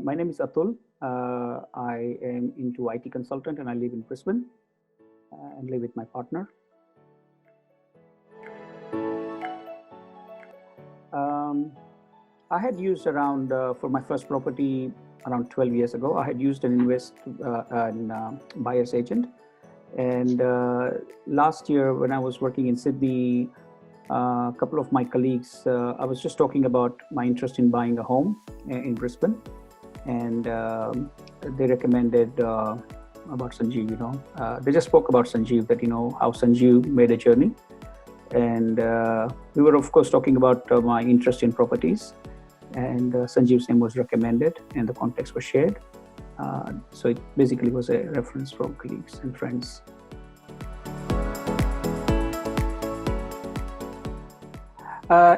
My name is Atul. I am into IT consultant and I live in Brisbane and live with my partner. I had used around, for my first property around 12 years ago, I had used an buyer's agent. And last year when I was working in Sydney, a couple of my colleagues, I was just talking about my interest in buying a home in Brisbane. And they recommended about Sanjeev, they just spoke about Sanjeev, that, how Sanjeev made a journey. And we were, of course, talking about my interest in properties. And Sanjeev's name was recommended and the contacts were shared. So it basically was a reference from colleagues and friends.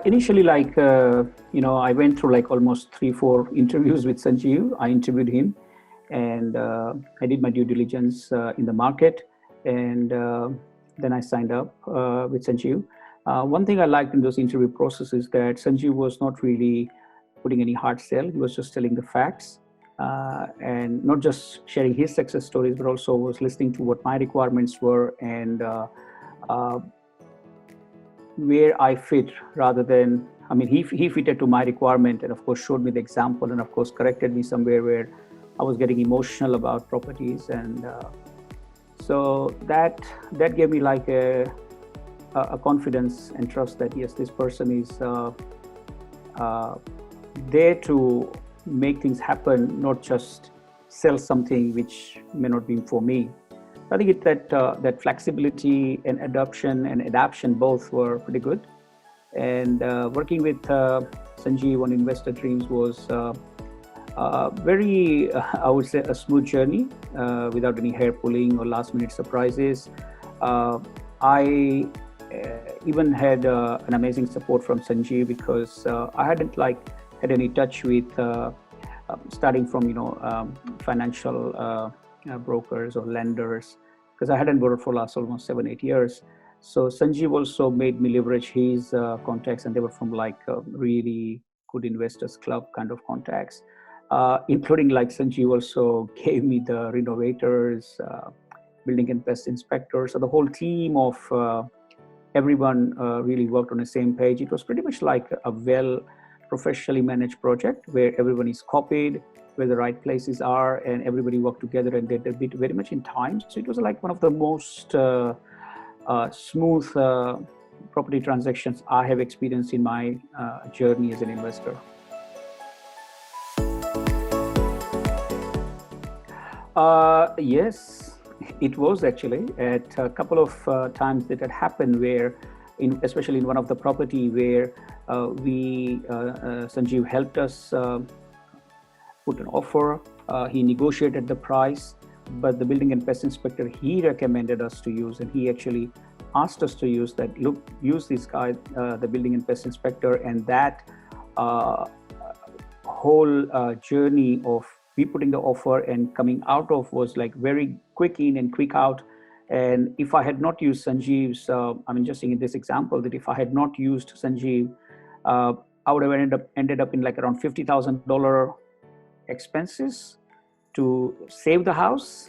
Initially, I went through almost 3-4 interviews with Sanjeev. I interviewed him and I did my due diligence in the market. And then I signed up with Sanjeev. One thing I liked in those interview processes is that Sanjeev was not really putting any hard sell. He was just telling the facts and not just sharing his success stories, but also was listening to what my requirements were and where I fit, rather than, he fitted to my requirement and of course showed me the example and of course corrected me somewhere where I was getting emotional about properties. And so that gave me a confidence and trust that yes, this person is there to make things happen, not just sell something which may not be for me. I think that flexibility and adaptation both were pretty good. And working with Sanjeev on Investor Dreams was very, I would say, a smooth journey without any hair pulling or last minute surprises. I even had an amazing support from Sanjeev because I hadn't had any touch with starting from financial brokers or lenders, because I hadn't borrowed for last almost 7-8 years. So Sanjeev also made me leverage his contacts, and they were from really good investors club kind of contacts, including Sanjeev also gave me the renovators, building and pest inspectors. So the whole team of everyone really worked on the same page. It was pretty much like a well professionally managed project where everyone is copied, where the right places are, and everybody worked together and did a bit very much in time. So it was one of the most smooth property transactions I have experienced in my journey as an investor. Yes, it was actually at a couple of times that had happened where, especially in one of the property where Sanjeev helped us put an offer. He negotiated the price, but the building and pest inspector he recommended us to use, and he actually asked us to use that. Look, use this guy, the building and pest inspector, and that whole journey of we putting the offer and coming out of was very quick in and quick out. And if I had not used Sanjeev's, just saying in this example that if I had not used Sanjeev, I would have ended up in around $50,000 expenses to save the house,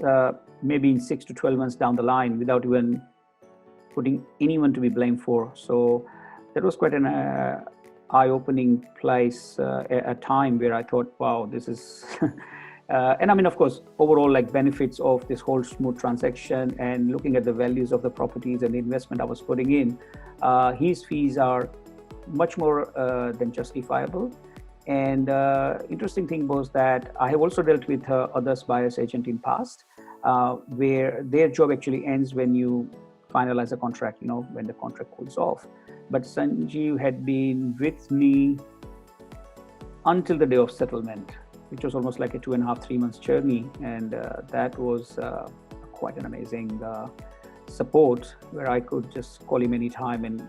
maybe in 6 to 12 months down the line, without even putting anyone to be blamed for. So that was quite an eye-opening place, a time where I thought, wow, this is and of course, overall benefits of this whole smooth transaction and looking at the values of the properties and the investment I was putting in, his fees are much more than justifiable. And interesting thing was that I have also dealt with others buyer's agent in past, where their job actually ends when you finalize a contract, when the contract cools off. But Sanjeev had been with me until the day of settlement, which was almost like a 2.5-3 months journey. And that was quite an amazing support, where I could just call him anytime and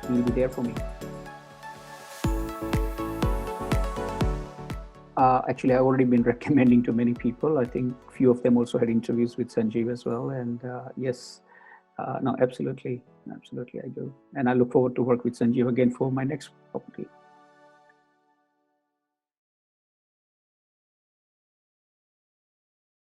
he'll be there for me. Actually, I've already been recommending to many people. I think a few of them also had interviews with Sanjeev as well. And yes, no, absolutely, I do. And I look forward to work with Sanjeev again for my next property.